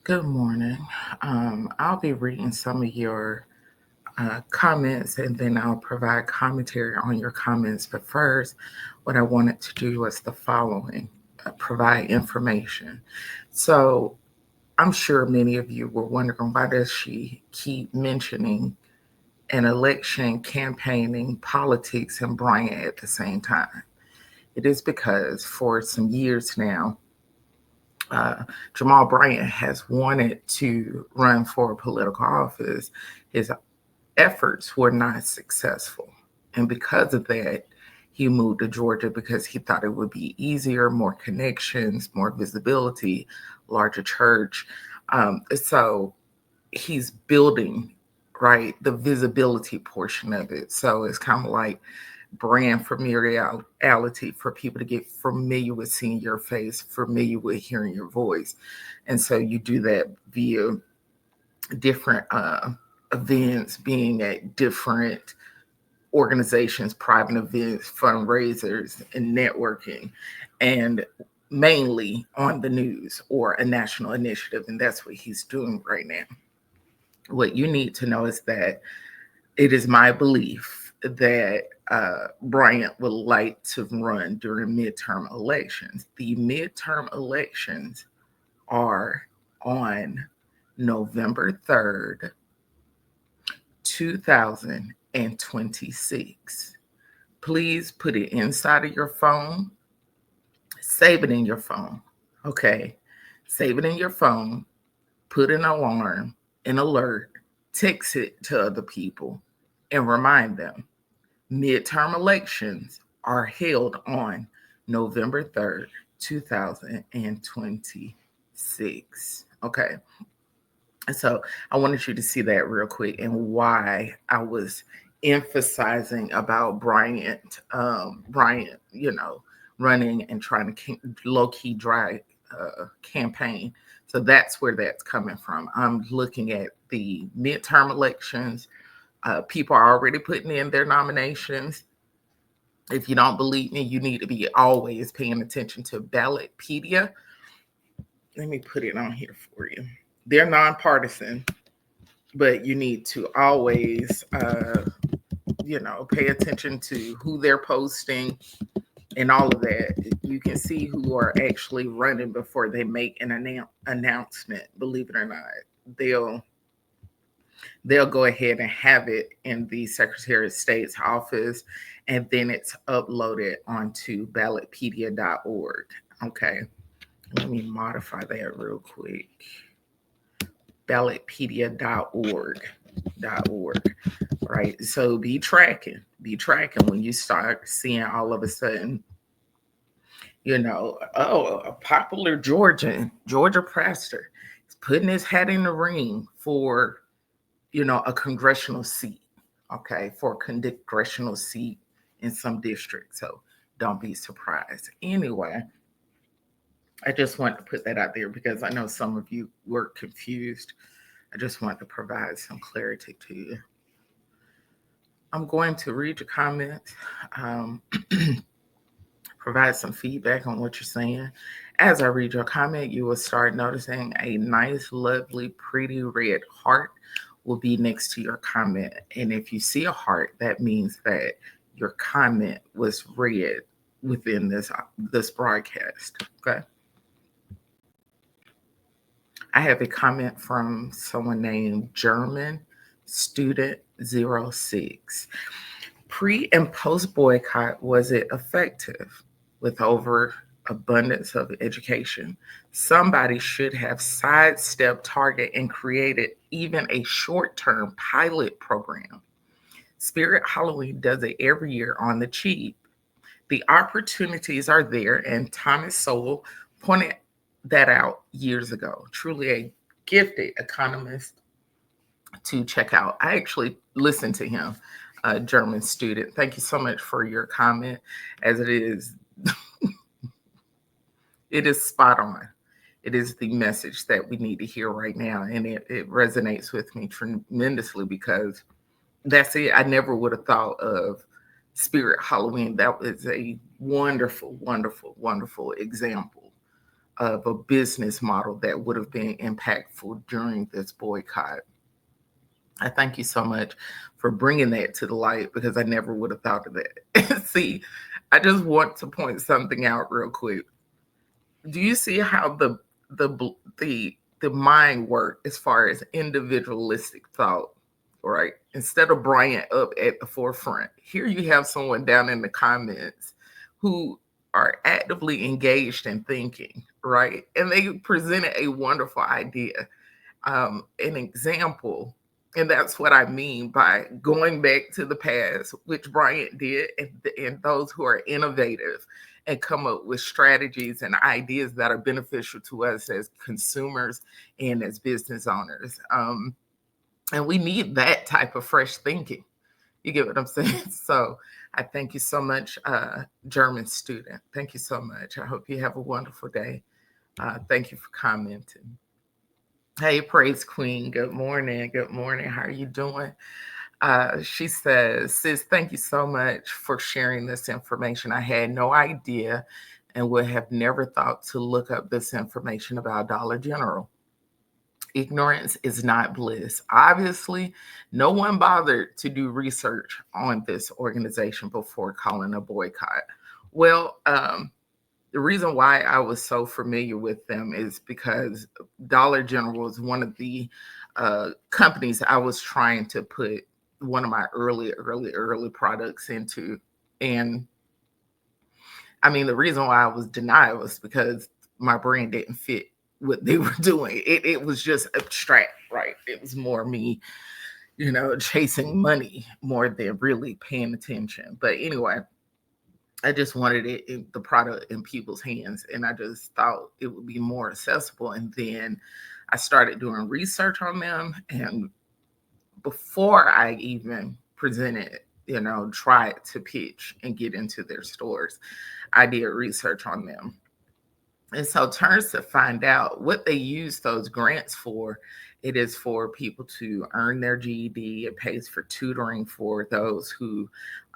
Good morning. I'll be reading some of your comments and then I'll provide commentary on your comments. But first, what I wanted to do was the following provide information. So I'm sure many of you were wondering, why does she keep mentioning an election, campaigning, politics, and Bryant at the same time? It is because for some years now, uh, Jamal Bryant has wanted to run for political office. His efforts were not successful. And because of that, he moved to Georgia because he thought it would be easier, more connections, more visibility, larger church. So he's building, right, the visibility portion of it. So it's kind of like brand familiarity for people to get familiar with seeing your face, familiar with hearing your voice. And so you do that via different events, being at different organizations, private events, fundraisers, and networking, and mainly on the news or a national initiative. And that's what he's doing right now. What you need to know is that it is my belief that Bryant would like to run during midterm elections. The midterm elections are on November 3rd, 2026. Please put it inside of your phone, save it in your phone. Okay. Save it in your phone, put an alarm, an alert, text it to other people, and remind them midterm elections are held on November 3rd, 2026. Okay. So I wanted you to see that real quick and why I was emphasizing about Bryant, running and trying to low key drive campaign. So that's where that's coming from. I'm looking at the midterm elections. People are already putting in their nominations. If you don't believe me, you need to be always paying attention to Ballotpedia. Let me put it on here for you. They're nonpartisan, but you need to always, pay attention to who they're posting and all of that. You can see who are actually running before they make an announcement. Believe it or not, they'll they'll go ahead and have it in the Secretary of State's office, and then it's uploaded onto ballotpedia.org. Okay, let me modify that real quick. Ballotpedia.org. Right. So be tracking when you start seeing all of a sudden, a popular Georgia pastor is putting his hat in the ring for, a congressional seat. Okay. For a congressional seat in some districts. So don't be surprised. Anyway, I just want to put that out there because I know some of you were confused. I just want to provide some clarity to you. I'm going to read your comments, um, provide some feedback on what you're saying. As I read your comment, you will start noticing a nice, lovely, pretty red heart will be next to your comment. And if you see a heart, that means that your comment was read within this broadcast. Okay. I have a comment from someone named German Student 06. Pre and post boycott, was it effective? With over abundance of education, somebody should have sidestepped Target and created even a short-term pilot program. Spirit Halloween does it every year on the cheap. The opportunities are there, and Thomas Sowell pointed that out years ago. Truly a gifted economist to check out. I actually listened to him, a German student. Thank you so much for your comment, as it is it is spot on. It is the message that we need to hear right now, and it resonates with me tremendously because that's it. I never would have thought of Spirit Halloween. That was a wonderful, wonderful, wonderful example of a business model that would have been impactful during this boycott. I thank you so much for bringing that to the light, because I never would have thought of that. See, I just want to point something out real quick. Do you see how the mind work as far as individualistic thought, right? Instead of Bryant up at the forefront, here you have someone down in the comments who are actively engaged in thinking, right? And they presented a wonderful idea, an example. And that's what I mean by going back to the past, which Bryant did, and those who are innovative and come up with strategies and ideas that are beneficial to us as consumers and as business owners. And we need that type of fresh thinking. You get what I'm saying? So I thank you so much, German student. Thank you so much. I hope you have a wonderful day. Thank you for commenting. Hey, Praise Queen. Good morning. Good morning. How are you doing? She says, sis, thank you so much for sharing this information. I had no idea and would have never thought to look up this information about Dollar General. Ignorance is not bliss. Obviously, no one bothered to do research on this organization before calling a boycott. Well, the reason why I was so familiar with them is because Dollar General is one of the companies I was trying to put one of my early products into. And I mean, the reason why I was denied was because my brand didn't fit what they were doing. It was just abstract, right? It was more me, chasing money more than really paying attention. But anyway, I just wanted the product in people's hands, and I just thought it would be more accessible. And then I started doing research on them, and before I even presented, tried to pitch and get into their stores, I did research on them. And so turns to find out what they use those grants for. It is for people to earn their GED. It pays for tutoring for those who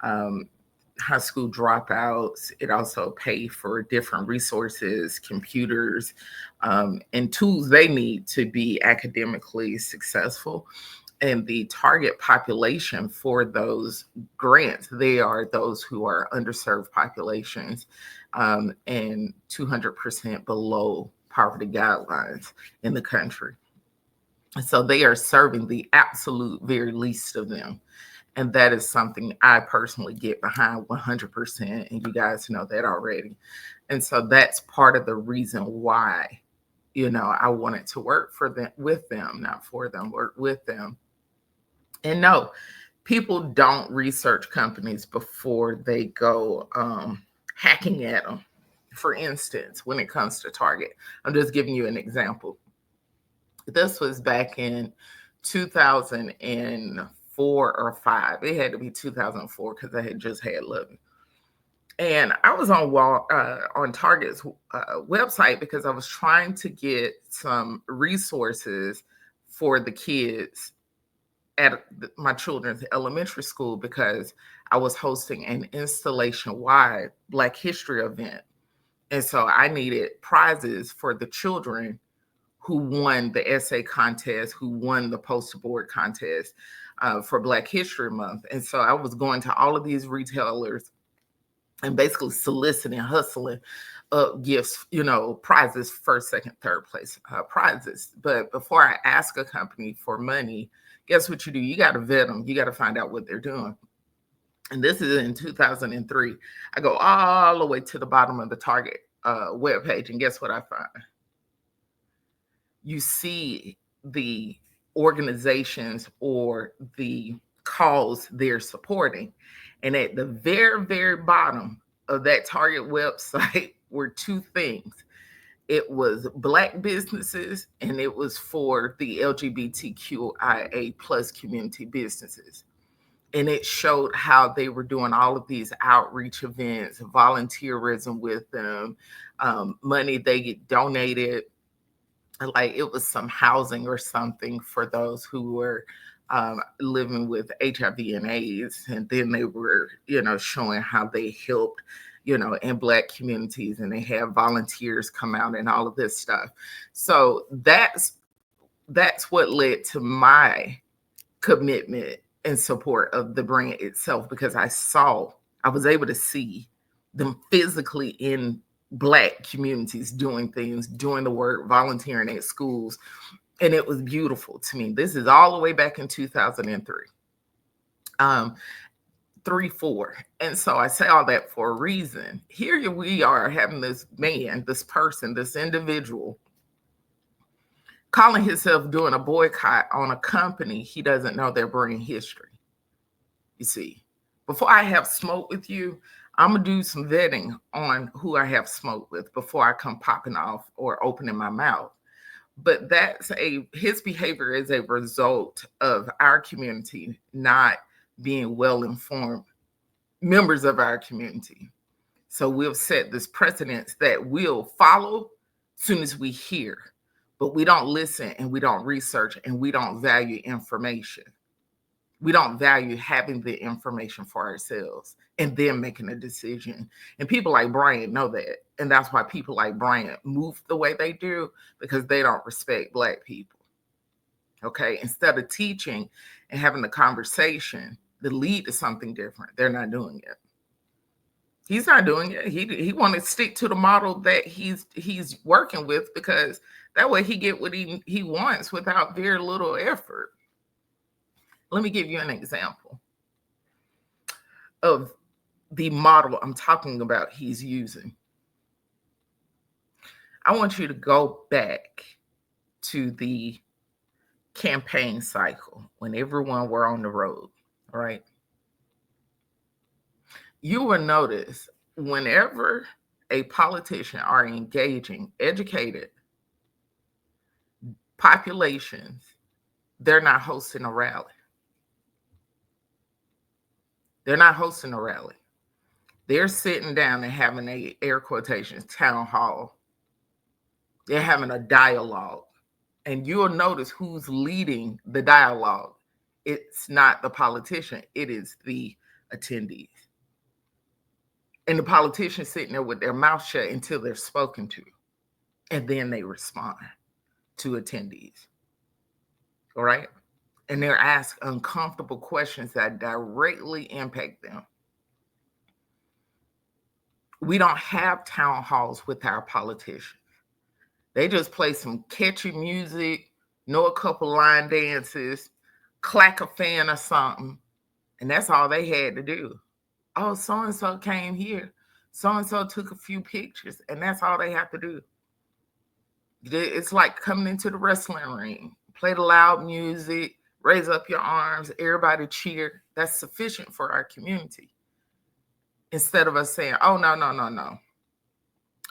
high school dropouts. It also pays for different resources, computers, and tools they need to be academically successful. And the target population for those grants, they are those who are underserved populations, and 200% below poverty guidelines in the country. So they are serving the absolute very least of them. And that is something I personally get behind 100%. And you guys know that already. And so that's part of the reason why, I wanted to work with them, not for them, work with them. And no, people don't research companies before they go hacking at them. For instance, when it comes to Target, I'm just giving you an example. This was back in 2004 or 5. It had to be 2004 because I had just had Lovey. And I was on Target's website because I was trying to get some resources for the kids at my children's elementary school, because I was hosting an installation-wide Black History event. And so I needed prizes for the children who won the essay contest, who won the poster board contest for Black History Month. And so I was going to all of these retailers and basically soliciting, hustling gifts, prizes, first, second, third place prizes. But before I ask a company for money, guess what you do? You got to vet them. You got to find out what they're doing. And this is in 2003. I go all the way to the bottom of the Target webpage, and guess what I find? You see the organizations or the cause they're supporting. And at the very, very bottom of that Target website were two things. It was Black businesses, and it was for the LGBTQIA plus community businesses. And it showed how they were doing all of these outreach events, volunteerism with them, money they get donated. Like it was some housing or something for those who were living with HIV and AIDS. And then they were, showing how they helped in Black communities, and they have volunteers come out and all of this stuff. So that's what led to my commitment and support of the brand itself, because I was able to see them physically in Black communities doing things, doing the work, volunteering at schools. And it was beautiful to me. This is all the way back in 2003. 3-4. And so I say all that for a reason. Here we are having this man, this person, this individual calling himself doing a boycott on a company he doesn't know their brand history. You see, before I have smoke with you, I'm going to do some vetting on who I have smoke with before I come popping off or opening my mouth. But his behavior is a result of our community not being well-informed members of our community. So we'll set this precedence that we'll follow as soon as we hear, but we don't listen and we don't research and we don't value information. We don't value having the information for ourselves and then making a decision. And people like Bryant know that. And that's why people like Bryant move the way they do, because they don't respect Black people. Okay. Instead of teaching and having the conversation that lead to something different, they're not doing it. He's not doing it. He want to stick to the model that he's working with, because that way he get what he wants without very little effort. Let me give you an example of the model I'm talking about he's using. I want you to go back to the campaign cycle when everyone were on the road, right? You will notice whenever a politician are engaging educated populations, they're not hosting a rally. They're not hosting a rally. They're sitting down and having a, air quotations, town hall. They're having a dialogue. And you'll notice who's leading the dialogue. It's not the politician. It is the attendees. And the politicians sitting there with their mouth shut until they're spoken to. And then they respond to attendees. All right? And they're asked uncomfortable questions that directly impact them. We don't have town halls with our politicians. They just play some catchy music, know a couple line dances, clack a fan or something, and that's all they had to do. Oh, so-and-so came here. So-and-so took a few pictures, and that's all they have to do. It's like coming into the wrestling ring. Play the loud music, raise up your arms, everybody cheer. That's sufficient for our community. Instead of us saying, oh, no.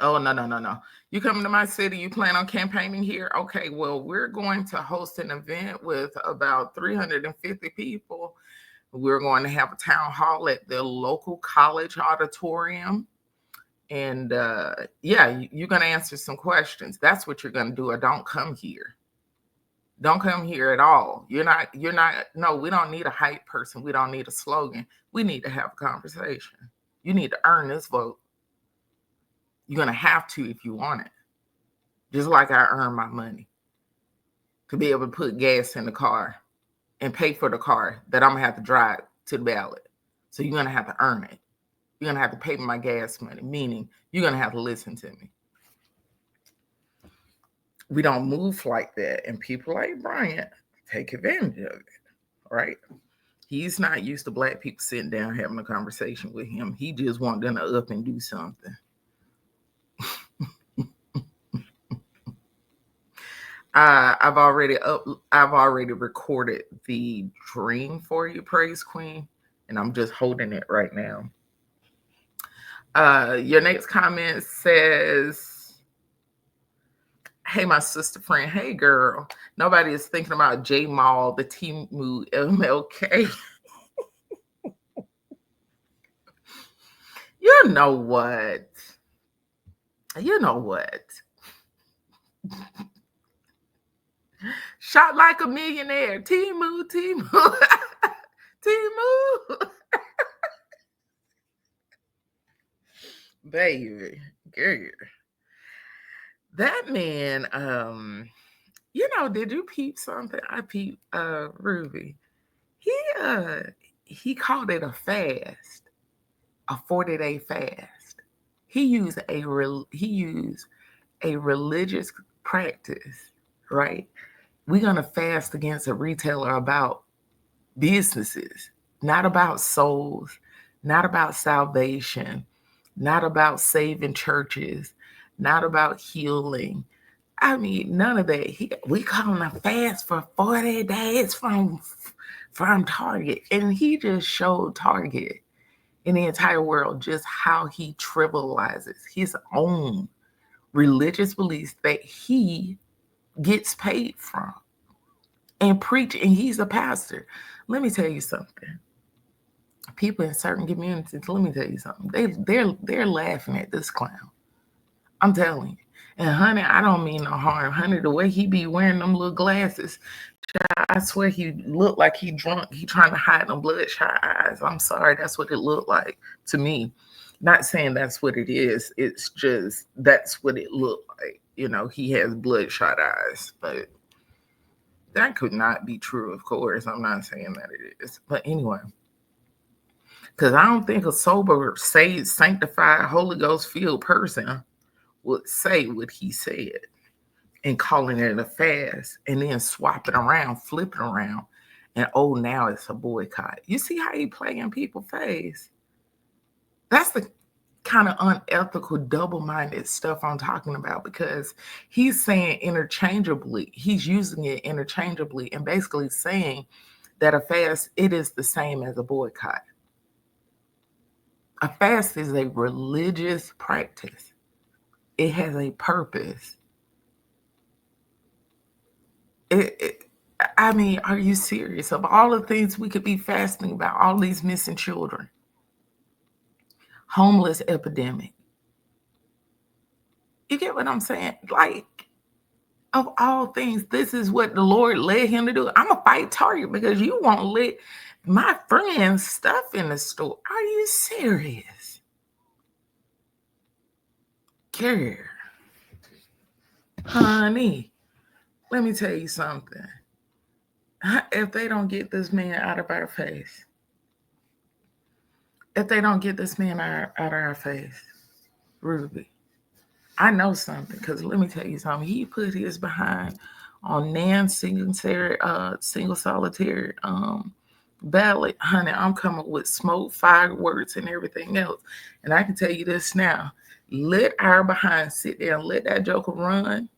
Oh, no. You coming to my city, you plan on campaigning here? Okay, well, we're going to host an event with about 350 people. We're going to have a town hall at the local college auditorium. And you're going to answer some questions. That's what you're going to do, or don't come here. Don't come here at all. No, we don't need a hype person. We don't need a slogan. We need to have a conversation. You need to earn this vote. You're going to have to if you want it. Just like I earn my money to be able to put gas in the car and pay for the car that I'm going to have to drive to the ballot. So you're going to have to earn it. You're going to have to pay my gas money, meaning you're going to have to listen to me. We don't move like that. And people like Bryant take advantage of it, right? He's not used to Black people sitting down having a conversation with him. He just wants them to up and do something. I've already recorded the dream for you, Praise Queen, and I'm just holding it right now. Your next comment says, hey, my sister friend, hey girl, nobody is thinking about J Mall, the T-Moo MLK. You know what? Shot like a millionaire. T-Moo. T-Moo. baby, girl. That man, did you peep something? I peeped Ruby. He uh he called it a fast, a 40-day fast. He used a religious practice, right? We're gonna fast against a retailer about businesses, not about souls, not about salvation, not about saving churches, not about healing. I mean, none of that. We call him a fast for 40 days from Target. And he just showed Target in the entire world just how he trivializes his own religious beliefs that he gets paid from and preach. And he's a pastor. Let me tell you something. People in certain communities, let me tell you something. They're laughing at this clown. I'm telling you. And honey, I don't mean no harm. Honey, the way he be wearing them little glasses, I swear he looked like he drunk. He trying to hide them bloodshot eyes. I'm sorry, that's what it looked like to me. Not saying that's what it is. It's just that's what it looked like. He has bloodshot eyes, but that could not be true, of course. I'm not saying that it is. But anyway, because I don't think a sober, saved, sanctified, Holy Ghost filled person would say what he said and calling it a fast and then swapping around, flipping around, and now it's a boycott. You see how he playing people's face? That's the kind of unethical, double-minded stuff I'm talking about, because he's saying interchangeably, he's using it interchangeably and basically saying that a fast, it is the same as a boycott. A fast is a religious practice. It has a purpose. I mean, are you serious? Of all the things we could be fasting about, all these missing children, homeless epidemic. You get what I'm saying? Like, of all things, this is what the Lord led him to do. I'm going to fight Target because you won't let my friends stuff in the store. Are you serious? Care. Honey, let me tell you something. If they don't get this man out of our face, Ruby, I know something, because let me tell you something. He put his behind on single solitary ballot. Honey, I'm coming with smoke, fireworks, and everything else. And I can tell you this now. Let our behind sit there and let that joker run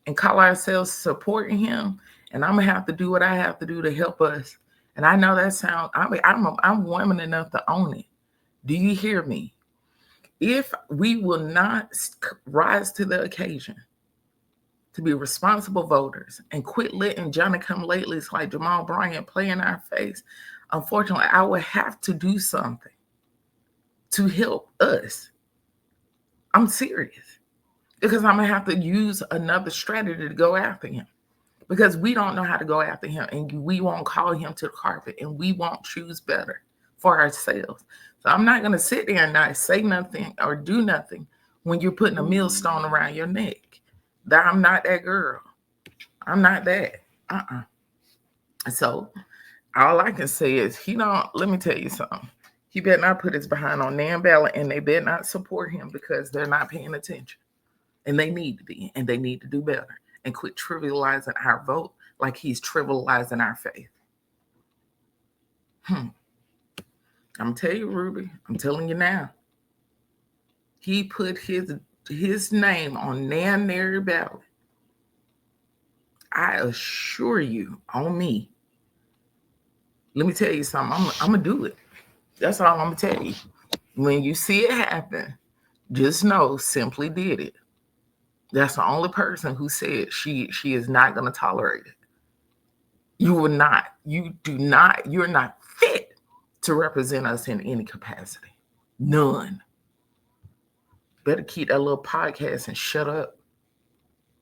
and call ourselves supporting him. And I'm going to have to do what I have to do to help us. And I know that sounds, I'm woman enough to own it. Do you hear me? If we will not rise to the occasion to be responsible voters and quit letting Johnny come latelys like Jamal Bryant play in our face, unfortunately, I will have to do something to help us. I'm serious. Because I'm going to have to use another strategy to go after him. Because we don't know how to go after him, and we won't call him to the carpet, and we won't choose better for ourselves. So I'm not going to sit there and not say nothing or do nothing when you're putting a millstone around your neck. I'm not that girl. I'm not that. So all I can say is let me tell you something. He better not put his behind on damn ballot, and they better not support him because they're not paying attention. And they need to be, and they need to do better and quit trivializing our vote like he's trivializing our faith. I'm going to tell you, Ruby, I'm telling you now. He put his name on nary ballot. I assure you, on me. Let me tell you something. I'm going to do it. That's all I'm going to tell you. When you see it happen, just know Simply did it. That's the only person who said she is not going to tolerate it. You will not. You do not. You're not fit to represent us in any capacity. None. Better keep that little podcast and shut up.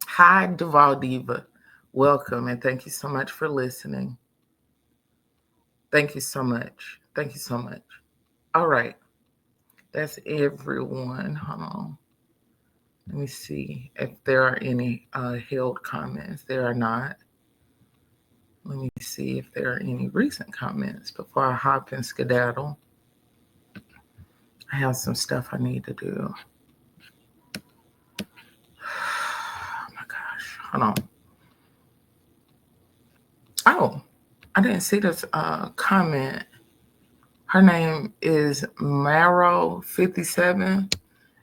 Hi, Duval Diva. Welcome, and thank you so much for listening. Thank you so much. Thank you so much. All right. That's everyone. Hold on. Let me see if there are any held comments. There are not. Let me see if there are any recent comments before I hop and skedaddle. I have some stuff I need to do. Oh my gosh. Hold on. Oh, I didn't see this comment. Her name is Marrow57.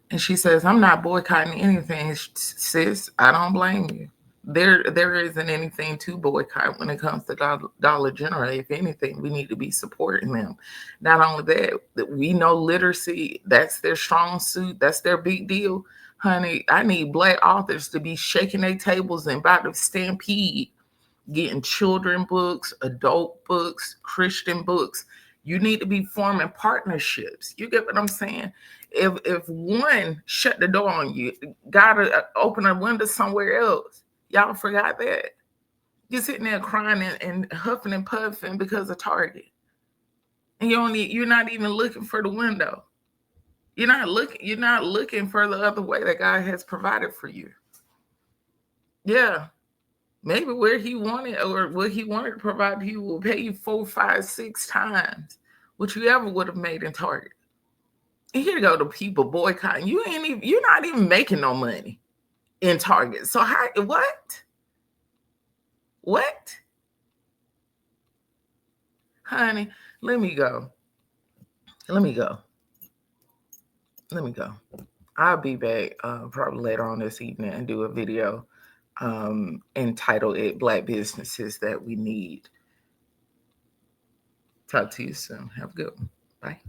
And she says, I'm not boycotting anything, sis. I don't blame you. There isn't anything to boycott when it comes to Dollar General. If anything, we need to be supporting them. Not only that we know literacy, that's their strong suit, that's their big deal. Honey, I need Black authors to be shaking their tables and about to stampede, getting children books, adult books, Christian books. You need to be forming partnerships. You get what I'm saying? If one shut the door on you, gotta open a window somewhere else. Y'all forgot that. You're sitting there crying and huffing and puffing because of Target, and you're not even looking for the window. You're not looking for the other way that God has provided for you. Yeah, maybe where he wanted or what he wanted to provide, he will pay you 4, 5, 6 times what you ever would have made in Target. And here go the people boycotting. You're not even making no money in Target. So how what? What? Honey, let me go. Let me go. Let me go. I'll be back probably later on this evening and do a video entitled it Black Businesses That We Need. Talk to you soon. Have a good one. Bye.